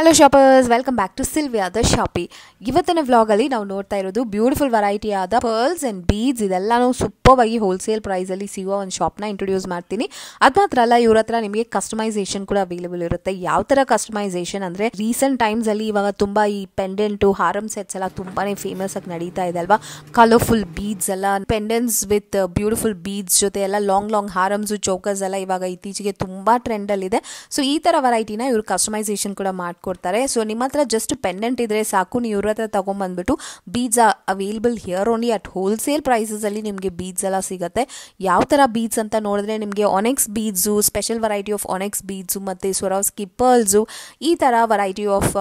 Hello shoppers, welcome back to Sylvia the shoppy. ಇವತ್ತಿನ ವ್ಲಾಗಲ್ಲಿ ನಾವು ನೋಡ್ತಾ ಇರೋದು ಬ್ಯೂಟಿಫುಲ್ ವೆರೈಟಿ ಆದ ಪರ್ಲ್ಸ್ ಆ್ಯಂಡ್ ಬೀಡ್ಸ್ ಇದೆಲ್ಲನೂ ಸೂಪರ್ ಆಗಿ ಹೋಲ್ಸೇಲ್ ಪ್ರೈಸಲ್ಲಿ ಸಿಗುವ ಒಂದು ಶಾಪ್ನ ಇಂಟ್ರೊಡ್ಯೂಸ್ ಮಾಡ್ತೀನಿ. ಅದು ಮಾತ್ರ ಅಲ್ಲ, ಇವ್ರ ಹತ್ರ ನಿಮಗೆ ಕಸ್ಟಮೈಸೇಷನ್ ಕೂಡ ಅವೈಲೇಬಲ್ ಇರುತ್ತೆ. ಯಾವ ಥರ ಕಸ್ಟಮೈಸೇಷನ್ ಅಂದರೆ, ರೀಸೆಂಟ್ ಟೈಮ್ಸಲ್ಲಿ ಇವಾಗ ತುಂಬ ಈ ಪೆಂಡೆಂಟು ಹಾರಮ್ ಸೆಟ್ಸ್ ಎಲ್ಲ ತುಂಬಾ ಫೇಮಸ್ ಆಗಿ ನಡೀತಾ ಇದೆ ಅಲ್ವಾ. ಕಲರ್ಫುಲ್ ಬೀಡ್ಸ್ ಎಲ್ಲ, ಪೆಂಡೆಂಟ್ಸ್ ವಿತ್ ಬ್ಯೂಟಿಫುಲ್ ಬೀಡ್ಸ್ ಜೊತೆ ಎಲ್ಲ ಲಾಂಗ್ ಹಾರಮ್ಸು, ಚೌಕರ್ಸ್ ಎಲ್ಲ ಇವಾಗ ಇತ್ತೀಚೆಗೆ ತುಂಬ ಟ್ರೆಂಡಲ್ಲಿದೆ. ಸೊ ಈ ಥರ ವೆರೈಟಿನ ಇವರು ಕಸ್ಟಮೈಸೇಷನ್ ಕೂಡ ಕೊಡ್ತಾರೆ. ಸೊ ನಿಮ್ಮ ಹತ್ರ ಜಸ್ಟ್ ಪೆಂಡೆಂಟ್ ಇದ್ರೆ ಸಾಕು, ನೀವು ಇವ್ರ ಹತ್ರ ತಗೊಂಡ್ಬಂದ್ಬಿಟ್ಟು beads available here only at wholesale prices ಅಲ್ಲಿ ನಿಮಗೆ ಬೀಡ್ಸ್ ಎಲ್ಲ ಸಿಗುತ್ತೆ. ಯಾವ ತರ ಬೀಡ್ಸ್ ಅಂತ ನೋಡಿದ್ರೆ, ನಿಮಗೆ annex beads, special variety of annex beads ಮತ್ತೆ ಸ್ವರಾವ್ಸ್ಕಿ ಪರ್ಲ್ಸು, ಈ ತರ variety of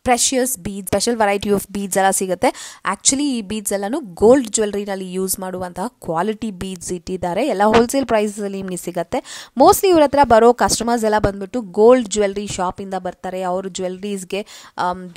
precious beads, special variety of beads ಎಲ್ಲ ಸಿಗುತ್ತೆ. ಆ್ಯಕ್ಚುಲಿ ಈ ಬೀಡ್ಸ್ ಎಲ್ಲನೂ ಗೋಲ್ಡ್ ಜ್ಯುವೆಲ್ರಿನಲ್ಲಿ ಯೂಸ್ ಮಾಡುವಂತಹ ಕ್ವಾಲಿಟಿ ಬೀಡ್ಸ್ ಇಟ್ಟಿದ್ದಾರೆ. ಎಲ್ಲ ಹೋಲ್ಸೇಲ್ ಪ್ರೈಸಲ್ಲಿ ನಿಮಗೆ ಸಿಗುತ್ತೆ. ಮೋಸ್ಟ್ಲಿ ಇವ್ರ ಹತ್ರ ಬರೋ ಕಸ್ಟಮರ್ಸ್ ಎಲ್ಲ ಬಂದ್ಬಿಟ್ಟು ಗೋಲ್ಡ್ ಜ್ಯುವೆಲ್ರಿ ಶಾಪಿಂದ ಬರ್ತಾರೆ. ಅವರು ಜ್ಯುವೆಲ್ರೀಸ್ಗೆ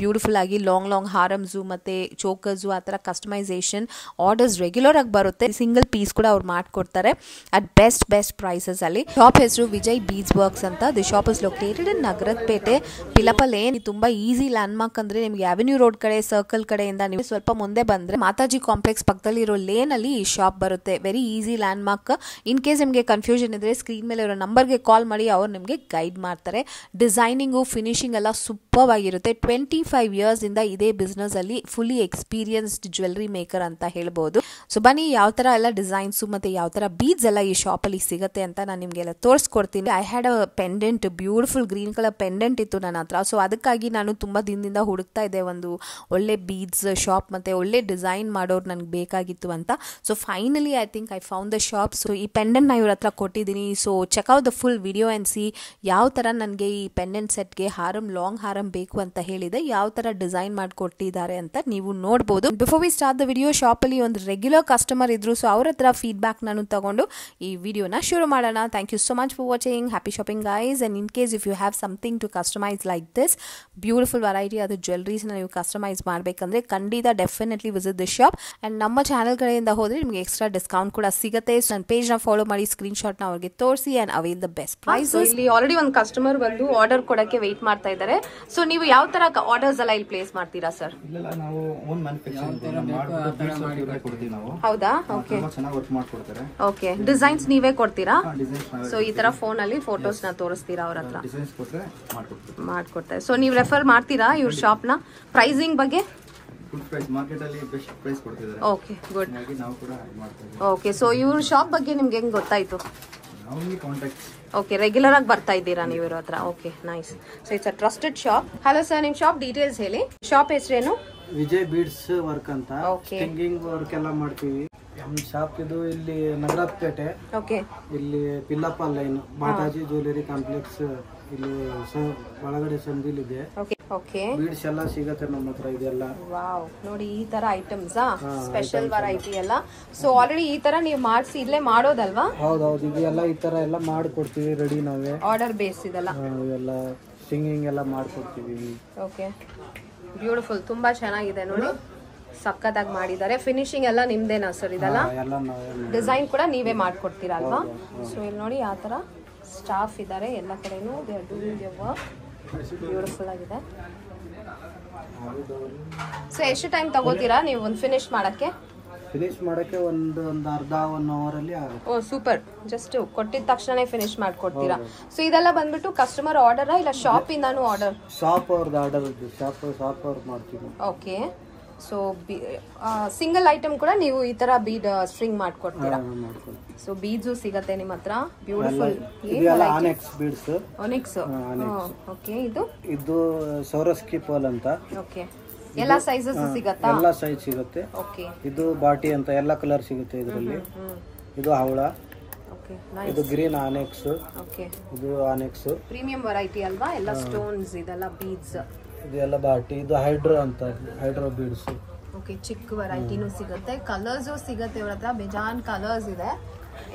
ಬ್ಯೂಟಿಫುಲ್ ಆಗಿ ಲಾಂಗ್ ಹಾರಮ್ಸು ಮತ್ತು ಚೋಕರ್ಸು ಆ ಥರ ಕಸ್ಟಮೈಸೇಷನ್ ಆರ್ಡರ್ಸ್ ರೆಗ್ಯುಲರ್ ಆಗಿ ಬರುತ್ತೆ. ಸಿಂಗಲ್ ಪೀಸ್ ಕೂಡ ಅವ್ರು ಮಾಡಿಕೊಡ್ತಾರೆ ಅಟ್ ಬೆಸ್ಟ್ ಪ್ರೈಸಸಲ್ಲಿ. ಶಾಪ್ ಹೆಸರು ವಿಜಯ್ ಬೀಡ್ಸ್ ವರ್ಕ್ಸ್ ಅಂತ. The shop is located in Nagarapete, ಪಿಲಪಲ್ ಲೇನ್. ತುಂಬ ಈಸಿ ಲ್ಯಾಂಡ್ ಮಾರ್ಕ್ ಅಂದ್ರೆ ನಿಮಗೆ ಅವೆನ್ಯೂ ರೋಡ್ ಕಡೆ ಸರ್ಕಲ್ ಕಡೆಯಿಂದ ನೀವು ಸ್ವಲ್ಪ ಮುಂದೆ ಬಂದ್ರೆ ಮಾತಾಜಿ ಕಾಂಪ್ಲೆಕ್ಸ್ ಪಕ್ಕದಲ್ಲಿ ಇರೋ ಲೇನ್ ಅಲ್ಲಿ ಈ ಶಾಪ್ ಬರುತ್ತೆ. Very easy land mark. In case ನಿಮಗೆ ಕನ್ಫ್ಯೂಷನ್ ಇದ್ರೆ ಸ್ಕ್ರೀನ್ ಮೇಲೆ ಇರೋ ನಂಬರ್ಗೆ ಕಾಲ್ ಮಾಡಿ, ಅವ್ರು ನಿಮಗೆ ಗೈಡ್ ಮಾಡ್ತಾರೆ. ಡಿಸೈನಿಂಗು, ಫಿನಿಶಿಂಗ್ ಎಲ್ಲ ಸೂಪರ್ ಆಗಿರುತ್ತೆ. 25 years ಇಂದ ಇದೇ ಬಿಸ್ನೆಸ್ ಅಲ್ಲಿ ಫುಲ್ಲಿ ಎಕ್ಸ್ಪೀರಿಯನ್ಸ್ಡ್ ಜ್ಯುವೆಲ್ರಿ ಮೇಕರ್ ಅಂತ ಹೇಳ್ಬೋದು. ಸೊ ಬನ್ನಿ, ಯಾವ ತರ ಎಲ್ಲ ಡಿಸೈನ್ಸು ಮತ್ತೆ ಯಾವ ತರ ಬೀಡ್ಸ್ ಎಲ್ಲ ಈ ಶಾಪ್ ಅಲ್ಲಿ ಸಿಗುತ್ತೆ ಅಂತ ನಾನು ನಿಮ್ಗೆಲ್ಲ ತೋರಿಸ್ಕೊಡ್ತೀನಿ. I had a pendant, beautiful green colour pendant ಇತ್ತು ನನ್ನ ಹತ್ರ. ಸೊ ಅದಕ್ಕಾಗಿ ನಾನು ತುಂಬಾ ದಿನದಿಂದ ಹುಡುಕ್ತಾ ಇದೆ ಒಂದು ಒಳ್ಳೆ ಬೀಡ್ಸ್ ಶಾಪ್ ಮತ್ತೆ ಒಳ್ಳೆ ಡಿಸೈನ್ ಮಾಡೋರು ನನಗೆ ಬೇಕಾಗಿತ್ತು ಅಂತ. So finally I think I found the shop. So ಈ ಪೆಂಡೆಂಟ್ ನ ಇವ್ರ ಹತ್ರ ಕೊಟ್ಟಿದ್ದೀನಿ. So check out the full video and see ಯಾವ ಥರ ನನಗೆ ಈ ಪೆಂಡೆಂಟ್ ಸೆಟ್ಗೆ ಲಾಂಗ್ ಹಾರಮ್ ಬೇಕು ಅಂತ ಹೇಳಿದೆ, ಯಾವ ಥರ ಡಿಸೈನ್ ಮಾಡಿಕೊಟ್ಟಿದ್ದಾರೆ ಅಂತ ನೀವು ನೋಡ್ಬೋದು. Before we start the video, ಶಾಪಲ್ಲಿ ಒಂದು ರೆಗ್ಯುಲರ್ ಕಸ್ಟಮರ್ ಇದ್ರು. ಸೊ ಅವ್ರ ಹತ್ರ ಫೀಡ್ಬ್ಯಾಕ್ ನಾನು ತಗೊಂಡು ಈ ವಿಡಿಯೋನ ಶುರು ಮಾಡೋಣ. Thank you so much for watching. Happy shopping guys. And in case if you have something to customise like this beautiful variety ಅದು ಜ್ಯುವೆಲ್ರೀಸ್ನ ನೀವು ಕಸ್ಟಮೈಸ್ ಮಾಡಬೇಕಂದ್ರೆ ಖಂಡಿತ definitely visit this shop. And ನಮ್ಮ ಚಾನಲ್ ಕಡೆಯಿಂದ ಹೋದರೆ ನಿಮಗೆ ಎಕ್ಸ್ಟ್ರಾ ಡಿಸ್ಕೌಂಟ್ ಕೂಡ ಸಿಗುತ್ತೆ. ಸೊ ನನ್ನ ಪೇಜ್ನ ಫಾಲೋ ಮಾಡಿ, ಸ್ಕ್ರೀನ್ಶಾಟ್ನ ಅವ್ರಿಗೆ ತೋರಿಸಿ and avail the best price. ಇಲ್ಲಿ ಆಲ್ರೆಡಿ ಒಂದು ಕಸ್ಟಮರ್ ಬಂದು ಆರ್ಡರ್ ಕೊಡೋಕ್ಕೆ ವೆಯ್ಟ್ ಮಾಡ್ತಾ ಇದ್ದಾರೆ. ಸೊ ನೀವು ಯಾವ ತರ ಆರ್ಡರ್ಸ್ ಎಲ್ಲ ಇಲ್ಲಿ ಪ್ಲೇಸ್ ಮಾಡ್ತೀರಾ ಸರ್? ಹೌದಾ? Okay okay. ಡಿಸೈನ್ಸ್ ನೀವೇ ಕೊಡ್ತೀರಾ? ಸೊ ಈ ತರ ಫೋನ್ ಅಲ್ಲಿ ಫೋಟೋಸ್ ನ ತೋರಿಸ್ತೀರಾ ಅವ್ರ ಹತ್ರ ಮಾಡ್ಕೊಡ್ತಾರೆ. ಸೊ ನೀವು ರೆಫರ್ ಮಾಡ್ತೀರಾ ಇವ್ರ ಶಾಪ್ ನ? ಪ್ರೈಸಿಂಗ್ ಬಗ್ಗೆ ಓಕೆ, ಗುಡ್. ಓಕೆ, ಸೊ ಇವ್ರ ಶಾಪ್ ಬಗ್ಗೆ ನಿಮ್ಗೆ ಹೆಂಗ್ ಗೊತ್ತಾಯ್ತು? ಓಕೆ, ರೆಗ್ಯುಲರ್ ಆಗಿ ಬರ್ತಾ ಇದ್ದೀರಾ ನೀವು ಇವ್ರ ಹತ್ರ? Okay, nice. So it's a trusted shop. Hello sir, ನಿಮ್ ಶಾಪ್ ಡೀಟೇಲ್ಸ್ ಹೇಳಿ. ಶಾಪ್ ಹೆಸರೇನು? ವಿಜಯ್ ಬೀಡ್ಸ್ ವರ್ಕ್ ಅಂತ. ಸ್ಟಿಂಗಿಂಗ್ ವರ್ಕ್ ಎಲ್ಲ ಮಾಡ್ತೀವಿ. ನಮ್ಮ ಶಾಪ್ ಇದು ಇಲ್ಲಿ ನಗರಪೇಟೆ. ಓಕೆ. ಇಲ್ಲಿ ಪಿಲ್ಲಪ್ಪ ಲೈನ್, ಮಾತಾಜಿ ಜ್ಯುವೆಲರಿ ಕಾಂಪ್ಲೆಕ್ಸ್ ಇಲ್ಲಿ ಒಳಗಡೆ ಸಂದಿಲ್ ಇದೆ. ಓಕೆ. ಬೀಡ್ಸ್ ಎಲ್ಲ ಸಿಗತ್ತೆ ನಮ್ಮ ಹತ್ರ. ಇದೆಲ್ಲ ವಾವ್, ನೋಡಿ ಈ ತರ ಐಟಮ್ಸ್, ಸ್ಪೆಷಲ್ ವೆರೈಟಿ ಎಲ್ಲ. ಸೊ ಆಲ್ರೆಡಿ ಈ ತರ ನೀವು ಮಾಡಿಸಿ ಇಲ್ಲೇ ಮಾಡೋದಲ್ವಾ? ಹೌದೌದು, ಇದೆಲ್ಲ ಈ ತರ ಎಲ್ಲ ಮಾಡ್ಕೊಡ್ತೀವಿ ರೆಡಿ ನಾವೇ. ಆರ್ಡರ್ ಬೇಸ್ ಇದೆಲ್ಲ ಇವೆಲ್ಲ ಸ್ಟಿಂಗಿಂಗ್ ಎಲ್ಲ ಮಾಡ್ಕೊಡ್ತೀವಿ. ಓಕೆ, ಬ್ಯೂಟಿಫುಲ್, ತುಂಬಾ ಚೆನ್ನಾಗಿದೆ ನೋಡಿ, ಸಕ್ಕತ್ತಾಗಿ ಮಾಡಿದ್ದಾರೆ. ಫಿನಿಶಿಂಗ್ ಎಲ್ಲ ನಿಮ್ದೇನಾ ಸರ್ ಇದೆಲ್ಲ? ಡಿಸೈನ್ ಕೂಡ ನೀವೇ ಮಾಡ್ಕೊಡ್ತೀರಾ ಅಲ್ವಾ? ಸೊ ಇಲ್ಲಿ ನೋಡಿ ಆ ತರ ಸ್ಟಾಫ್ ಇದ್ದಾರೆ ಎಲ್ಲ ಕಡೆನೂ. They are doing the work. Beautiful ಆಗಿದೆ. ಸೊ ಎಷ್ಟು ಟೈಮ್ ತಗೋತೀರಾ ನೀವು ಒಂದು ಫಿನಿಶ್ ಮಾಡಕ್ಕೆ? ಫಿನಿಶ್ ಮಾಡಕ್ಕೆ ಒಂದು ಅರ್ಧ 1 hour ಅಲ್ಲಿ ಆಗುತ್ತೆ. ಓ ಸೂಪರ್. ಜಸ್ಟ್ ಕೊಟ್ಟಿದ ತಕ್ಷಣ ಫಿನಿಶ್ ಮಾಡ್ಕೊಡ್ತೀರಾ? ಸೊ ಇದೆಲ್ಲ ಬಂದ್ಬಿಟ್ಟು ಕಸ್ಟಮರ್ ಆರ್ಡರ್ ಇಲ್ಲ ಶಾಪ್ ಇಂದಾನು ಆರ್ಡರ್? ಶಾಪ್ ಅವ್ರದ್ದು ಆರ್ಡರ್ ಇದೆ. ಶಾಪ್ ಅವ್ರು ಮಾಡ್ತೀವಿ. ಓಕೆ. ಸೊ ಸಿಂಗಲ್ ಐಟಮ್ ಕೂಡ ನೀವು ಈ ತರ ಬೀಡ್ ಸ್ಟ್ರಿಂಗ್ ಮಾಡ್ಕೊಡ್ತೀರಾ? ಸೊ ಬೀಡ್ಸು ಸಿಗತ್ತೆ ನಿಮ್ಮ ಹತ್ರ. Beautiful. Annex beads. Annex. Okay. ಇದು ಸ್ವರಾವ್ಸ್ಕಿ ಪರ್ಲ್ ಅಂತ. ಓಕೆ. ಎಲ್ಲಾ ಸೈಜಸ್ ಸಿಗತ್ತಾ? ಎಲ್ಲಾ ಸೈಜ್ ಸಿಗುತ್ತೆ. ಓಕೆ. ಇದು ಬಾಟಿ ಅಂತ ಎಲ್ಲಾ ಕಲರ್ ಸಿಗುತ್ತೆ ಇದರಲ್ಲಿ. ಇದು ಹವಳ. Okay, nice. ಇದು ಗ್ರೀನ್ ಆನೆಕ್ಸ್. ಓಕೆ. ಇದು ಆನೆಕ್ಸ್ ಪ್ರೀಮಿಯಂ ವೆರೈಟಿ ಅಲ್ವಾ? ಎಲ್ಲ ಸ್ಟೋನ್ಸ್ ಇದೆಲ್ಲ ಬೀಡ್ಸ್. ಇದೆಲ್ಲ ಬಾಟಿ. ಇದು ಹೈಡ್ರೋ ಅಂತ, ಹೈಡ್ರೋ ಬೀಡ್ಸ್. ಓಕೆ, ಚಿಕ್ಕ ವೆರೈಟಿನೂ ಸಿಗುತ್ತೆ. ಕಲರ್ಸ್ ಸಿಗುತ್ತೆ ಇವ್ರ ಹತ್ರ, ಬೇಜಾನ್ ಕಲರ್ಸ್ ಇದೆ.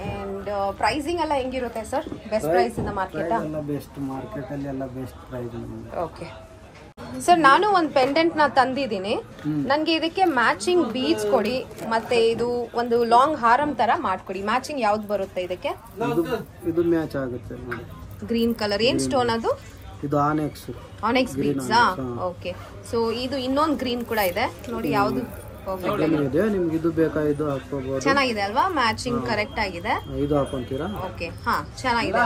ಅಂಡ್ ಪ್ರೈಸಿಂಗ್ ಎಲ್ಲ ಹೆಂಗಿರುತ್ತೆ ಸರ್? ಬೆಸ್ಟ್ ಪ್ರೈಸ್ ಇಂದ ಮಾರ್ಕೆಟ್? ಬೆಸ್ಟ್ ಮಾರ್ಕೆಟ್ ಅಲ್ಲಿ ಎಲ್ಲ ಬೆಸ್ಟ್ ಪ್ರೈಸ್. ಓಕೆ ಸರ್, ನಾನು ಒಂದು ಪೆಂಡೆಂಟ್ ನ ತಂದಿದ್ದೀನಿ. ನನ್ಗೆ ಇದಕ್ಕೆ ಮ್ಯಾಚಿಂಗ್ ಬೀಡ್ಸ್ ಕೊಡಿ, ಮತ್ತೆ ಇದು ಒಂದು ಲಾಂಗ್ ಹಾರಮ್ ತರ ಮಾಡ್ಕೊಡಿ. ಮ್ಯಾಚಿಂಗ್ ಯಾವ್ದು ಬರುತ್ತೆ ಇದಕ್ಕೆ? ಇದು ಮ್ಯಾಚ್ ಆಗುತ್ತೆ. Green colour. ಏನ್ ಸ್ಟೋನ್ ಅದು? ಇದು ಆನೆಕ್ಸ್ ಬೀಡ್ಸ್. ಓಕೆ, ಸೊ ಇದು ಇನ್ನೊಂದು ಗ್ರೀನ್ ಕೂಡ ಇದೆ ನೋಡಿ, ಯಾವುದು ಇದೆ ನಿಮ್ಗೆ ಇದು ಬೇಕಾ? ಇದು ಹಾಕೋಬಹುದು, ಚೆನ್ನಾಗಿದೆ ಅಲ್ವಾ, ಮ್ಯಾಚಿಂಗ್ ಕರೆಕ್ಟ್ ಆಗಿದೆ. ಇದು ಹಾಕೊಂತೀರಾ? ಓಕೆ, ಹಾ ಚೆನ್ನಾಗಿದೆ,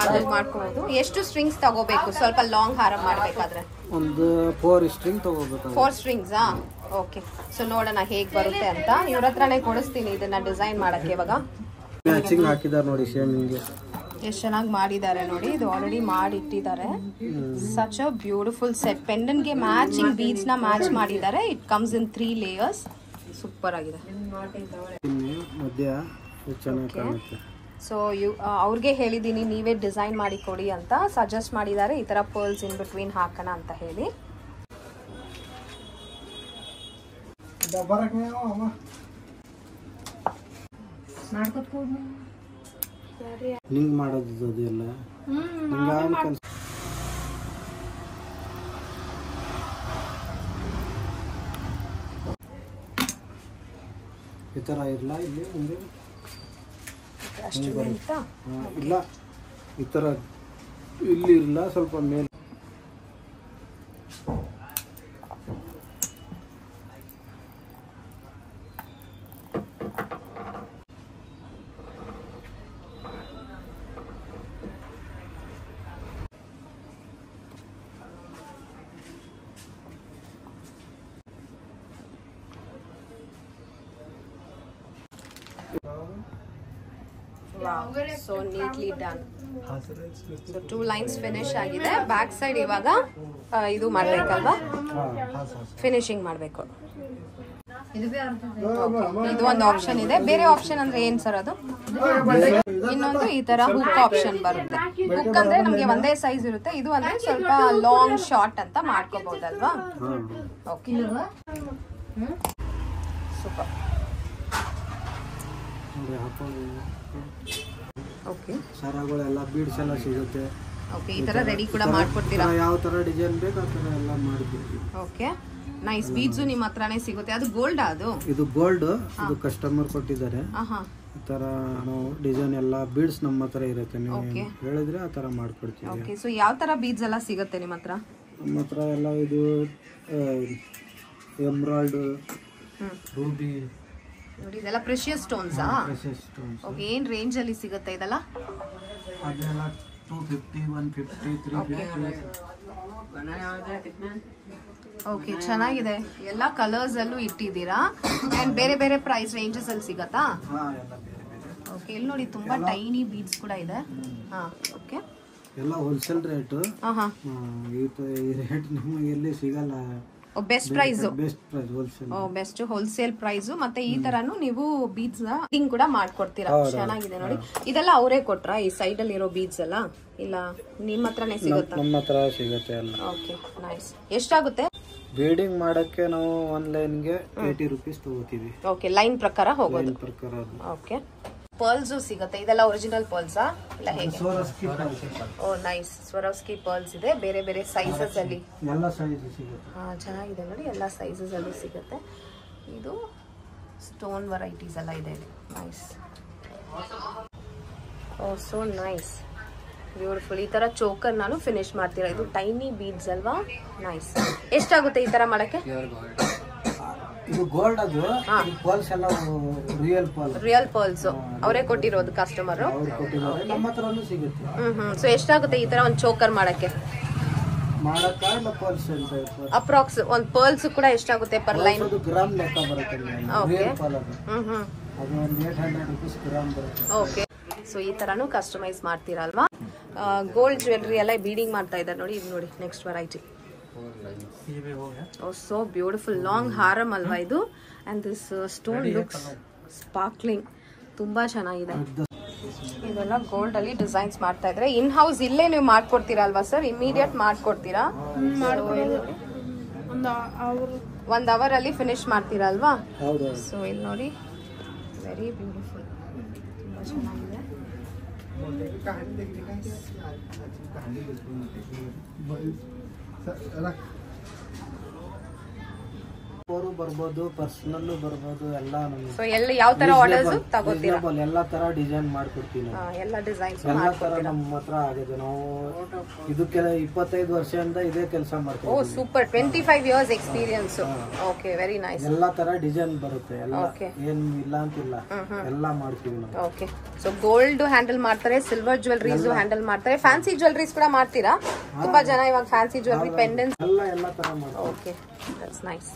ಅದು ಮಾಡ್ಕೋಬಹುದು. ಎಷ್ಟು ಸ್ಟ್ರಿಂಗ್ಸ್ ತಗೋಬೇಕು ಸ್ವಲ್ಪ ಲಾಂಗ್ ಹಾರ ಮಾಡ್ಬೇಕಾದ್ರೆ? ಒಂದು 4 ಸ್ಟ್ರಿಂಗ್ ತಗೋಬೇಕು. 4 ಸ್ಟ್ರಿಂಗ್ಸ್. ಓಕೆ, ಸೊ ನೋಡೋಣ ಹೇಗ್ ಬರುತ್ತೆ ಅಂತ. ಇವ್ರ ಹತ್ರನೇ ಕೊಡಿಸ್ತೀನಿ ಇದನ್ನ ಡಿಸೈನ್ ಮಾಡಕ್ಕೆ. ಇವಾಗ ಮ್ಯಾಚಿಂಗ್ ಹಾಕಿದಾರೆ ನೋಡಿ, ಸೇಮ್ ಹಿಂಗೆ ಎಷ್ಟು ಚೆನ್ನಾಗಿ ಮಾಡಿದ್ದಾರೆ ನೋಡಿ. ಇದು ಆಲ್ರೆಡಿ ಮಾಡಿ ಇಟ್ಟಿದ್ದಾರೆ. Such a beautiful set. ಪೆಂಡೆಂಟ್ಗೆ ಮ್ಯಾಚಿಂಗ್ ಬೀಡ್ಸ್ ನ ಮ್ಯಾಚ್ ಮಾಡಿದ್ದಾರೆ. It comes in 3 layers. Super ಆಗಿದೆ. ಮಧ್ಯ ಚೆನ್ನಾಗಿ ಕಾಣುತ್ತೆ. ಸೊ ಅವ್ರಿಗೆ ಹೇಳಿದ್ದೀನಿ ನೀವೇ ಡಿಸೈನ್ ಮಾಡಿ ಕೊಡಿ ಅಂತ ಸಜೆಸ್ಟ್ ಮಾಡಿದ್ದಾರೆ. ಈ ತರ ಪರ್ಲ್ಸ್ ಇನ್ ಬಿಟ್ವೀನ್ ಹಾಕೋಣ ಅಂತ ಹೇಳಿ. ಹಿಂಗ್ ಮಾಡೋದು ಅದೆಲ್ಲ ಈ ತರ ಇರಲ್ಲ ಇಲ್ಲಿ ಮುಂದೆ ಇಲ್ಲ, ಈ ತರ ಇಲ್ಲಿ ಇರಲ್ಲ, ಸ್ವಲ್ಪ ಮೇಲೆ so neatly done. So 2 lines finish ಆಗಿದೆ. ಬ್ಯಾಕ್ ಸೈಡ್ ಇವಾಗ ಇದು ಮಾಡ್ಬೇಕಲ್ವಾ, ಫಿನಿಶಿಂಗ್ ಮಾಡ್ಬೇಕು. ಇದು ಒಂದು ಆಪ್ಷನ್ ಇದೆ. ಬೇರೆ ಆಪ್ಷನ್ ಅಂದ್ರೆ ಏನ್ ಸರ್ ಅದು? ಇನ್ನೊಂದು ಈ ತರ ಹುಕ್ ಆಪ್ಷನ್ ಬರುತ್ತೆ. ಹುಕ್ ಅಂದ್ರೆ ನಮ್ಗೆ ಒಂದೇ ಸೈಜ್ ಇರುತ್ತೆ. ಇದು ಅಂದ್ರೆ ಸ್ವಲ್ಪ ಲಾಂಗ್ ಶಾರ್ಟ್ ಅಂತ ಮಾಡ್ಕೋಬಹುದಲ್ವಾ? Okay, super. ಓಕೆ, ಸರಗಳೆಲ್ಲ ಬೀಡ್ಸ್ ಎಲ್ಲ ಸಿಗುತ್ತೆ. ಓಕೆ, ಈ ತರ ರೆಡಿ ಕೂಡ ಮಾಡ್ಕೊಡ್ತೀರಾ? ಯಾವ ತರ ಡಿಸೈನ್ ಬೇಕು ಆ ತರ ಎಲ್ಲ ಮಾಡ್ತೀವಿ. Okay, nice. ಬೀಡ್ಸ್ ನಿಮ್ಮ ಹತ್ರನೇ ಸಿಗುತ್ತೆ. ಅದು ಗೋಲ್ಡ್? ಅದು ಇದು ಗೋಲ್ಡ್. ಇದು ಕಸ್ಟಮರ್ ಕೊಟ್ಟಿದ್ದಾರೆ. ಈ ತರ ನಾವು ಡಿಸೈನ್ ಎಲ್ಲ ಬೀಡ್ಸ್ ನಮ್ಮ ಹತ್ರ ಇರುತ್ತೆ. ನೀವು ಹೇಳಿದ್ರೆ ಆ ತರ ಮಾಡ್ಕೊಡ್ತೀವಿ. ಓಕೆ, ಸೊ ಯಾವ ತರ ಬೀಡ್ಸ್ ಎಲ್ಲ ಸಿಗುತ್ತೆ ನಿಮ್ಮ ಹತ್ರ? ನಮ್ಮ ಹತ್ರ ಎಲ್ಲ ಇದು ಎಮ್ರಾಲ್ಡ್, ರೂಬಿ ನೋಡಿ, ಇದೆಲ್ಲ ಪ್ರೆಷಿಯಸ್ ಸ್ಟೋನ್ಸ್. ಓಕೆ, ಏನ್ ರೇಂಜ್ ಅಲ್ಲಿ ಸಿಗುತ್ತೆ ಇದೆಲ್ಲ? ಅದೆಲ್ಲ 250, 150, 350. ಓಕೆ, ಚೆನ್ನಾಗಿದೆ. ಎಲ್ಲ ಕಲರ್ಸ್ ಅಲ್ಲೂ ಇಟ್ಟಿದ್ದೀರಾ. ಅಂಡ್ ಬೇರೆ ಬೇರೆ ಪ್ರೈಸ್ ರೇಂಜಸ್ ಅಲ್ಲಿ ಸಿಗತ್ತಾ? ಓಕೆ, ಇಲ್ಲಿ ನೋಡಿ ತುಂಬಾ ಟೈನಿ ಬೀಡ್ಸ್ ಕೂಡ ಇದೆ. ಹಾ, ಓಕೆ, ಎಲ್ಲ ಹೋಲ್ಸೇಲ್ ರೇಟ್. ಈ ರೇಟ್ ನಿಮಗೆ ಎಲ್ಲಿ ಸಿಗಲ್ಲ. Best price, best wholesale price. ಮತ್ತೆ ಈ ತರಾನು ನೀವು ಬೀಡ್ಸ್ ನ ಕೂಡ ಮಾಡ್ಕೊಡ್ತೀರಾ. ಚೆನ್ನಾಗಿದೆ ನೋಡಿ. ಇದೆಲ್ಲ ಅವರೇ ಕೊಟ್ರಾ ಈ ಸೈಡ್ ಅಲ್ಲಿ ಇರೋ ಬೀಡ್ಸ್ ಎಲ್ಲ? ಇಲ್ಲ ನಿಮ್ಮ ಹತ್ರನೇ ಸಿಗುತ್ತಾ? ನಮ್ಮ ಹತ್ರ ಸಿಗುತ್ತೆ ಎಲ್ಲ. Okay, nice. ಎಷ್ಟಾಗುತ್ತೆ ಬೀಡಿಂಗ್ ಮಾಡಕ್ಕೆ? ನಾವು 1 ಲೈನ್ಗೆ 80 ರೂಪೀಸ್ ತಗೋತೀವಿ. ಓಕೆ, ಲೈನ್ ಪ್ರಕಾರ ಹೋಗೋದು. ಓಕೆ, ಪರ್ಲ್ಸ್ ಸಿಗುತ್ತೆ. ಇದೆಲ್ಲ ಒರಿಜಿನಲ್ ಪರ್ಲ್ಸ್ ಇಲ್ಲ ಹೇಗೆ? ಓ ನೈಸ್, ಸ್ವರೋಸ್ಕಿ ಪರ್ಲ್ಸ್ ಇದೆ. ಬೇರೆ ಬೇರೆ ಸೈಜಸ್ ಅಲ್ಲಿ ಎಲ್ಲ ಸೈಜ್ ಸಿಗುತ್ತೆ. ಚೆನ್ನಾಗಿದೆ ನೋಡಿ, ಎಲ್ಲ ಸೈಜಸ್ ಅಲ್ಲಿ ಸಿಗುತ್ತೆ. ಇದು ಸ್ಟೋನ್ ವೆರೈಟೀಸ್ ಎಲ್ಲ ಇದೆ. Nice. Oh so nice, beautiful. ಈ ತರ ಚೋಕರ್ ನಾನು ಫಿನಿಶ್ ಮಾಡ್ತೀರಾ. ಇದು ಟೈನಿ ಬೀಡ್ಸ್ ಅಲ್ವಾ? ನೈಸ್. ಎಷ್ಟಾಗುತ್ತೆ ಈ ತರ ಮಾಡಕ್ಕೆ? ಇದು ಗೋಲ್ಡ್. ಅದು ಪರ್ಲ್ಸ್ ಎಲ್ಲ ರಿಯಲ್ ಪರ್ಲ್ಸ್ ಅವರೇ ಕೊಟ್ಟಿರೋದು ಕಸ್ಟಮರ್. ನಮ್ಮ ಹತ್ರನೂ ಸಿಗುತ್ತೆ. ಸೊ ಎಷ್ಟಾಗುತ್ತೆ ಈ ತರ ಒಂದು ಚೋಕರ್ ಮಾಡಕ್ಕೆ? ಅಪ್ರಾಕ್ಸ್ ಒಂದು ಪರ್ಲ್ಸ್ ಕೂಡ ಎಷ್ಟಾಗುತ್ತೆ ಪರ್ ಲೈನ್? ಗ್ರಾಮ್ ಲೆಕ್ಕ ಬರುತ್ತೆ. ಓಕೆ, ಸೊ ಈ ತರಾನು ಕಸ್ಟಮೈಸ್ ಮಾಡ್ತೀರಲ್ವಾ? ಗೋಲ್ಡ್ ಜ್ಯುವೆಲ್ರಿ ಎಲ್ಲ ಬೀಡಿಂಗ್ ಮಾಡ್ತಾ ಇದ್ದಾರೆ ನೋಡಿ. ಇದು ನೋಡಿ next variety. Oh, so beautiful. Long ಹಾರಮ್ ಅಲ್ವಾ ಇದು? And this stone looks sparkling. ತುಂಬಾ ಚೆನ್ನಾಗಿದೆ. ಇದೆಲ್ಲ ಗೋಲ್ಡ್ ಅಲ್ಲಿ ಡಿಸೈನ್ಸ್ ಮಾಡ್ತಾ ಇದ್ರೆ ಇನ್ ಹೌಸ್ ಇಲ್ಲೇ ನೀವು ಮಾಡ್ಕೊಡ್ತೀರಾ ಅಲ್ವಾ ಸರ್? ಇಮಿಡಿಯೇಟ್ ಮಾಡ್ಕೊಡ್ತೀರಾ? 1 ಅವರ್ ಅಲ್ಲಿ ಫಿನಿಶ್ ಮಾಡ್ತೀರಾ ಅಲ್ವಾ? ಸೊ ಇಲ್ಲಿ ನೋಡಿ, ವೆರಿ ಬ್ಯೂಟಿಫುಲ್. ತುಂಬಾ ಚೆನ್ನಾಗಿದೆ. ಅವರು ಬರ್ಬೋದು, ಪರ್ಸನಲ್ ಬರ್ಬೋದು, ಎಲ್ಲ ಯಾವ ತರ ಆರ್ಡರ್ಸ್ ತಗೋತೀರಾ? ಎಲ್ಲಾ ತರ ಡಿಸೈನ್ ಮಾಡ್ಕೊಡ್ತೀವಿ ನಾವು. ಎಲ್ಲ ಡಿಸೈನ್ಸ್ ಎಲ್ಲಾ ತರ ನಮ್ಮ ಹತ್ರ ಆಗಿದೆ. ನಾವು ಇದಕ್ಕೆ 25 ವರ್ಷದಿಂದ ಇದೇ ಕೆಲಸ ಮಾಡ್ತೀವಿ. Oh super, 25 years experience. Okay, very nice. ಎಲ್ಲಾ ತರ ಡಿಸೈನ್ ಬರುತ್ತೆ, ಎಲ್ಲ ಏನ್ ಇಲ್ಲ ಅಂತಿಲ್ಲ, ಎಲ್ಲಾ ಮಾಡ್ತೀವಿ ನಾವು. ಓಕೆ, ಸೊ ಗೋಲ್ಡ್ ಹ್ಯಾಂಡಲ್ ಮಾಡ್ತಾರೆ, ಸಿಲ್ವರ್ ಜ್ಯುವೆಲರೀಸ್ ಹ್ಯಾಂಡಲ್ ಮಾಡ್ತಾರೆ, ಫ್ಯಾನ್ಸಿ ಜ್ಯುವೆಲರೀಸ್ ಕೂಡ ಮಾಡ್ತೀರಾ? ತುಂಬಾ ಜನ ಇವಾಗ ಫ್ಯಾನ್ಸಿ ಜ್ಯುವೆಲರಿ, ಪೆಂಡೆಂಟ್ಸ್ ಎಲ್ಲ ತರ ಮಾಡ್ತೀವಿ. Okay, that's nice.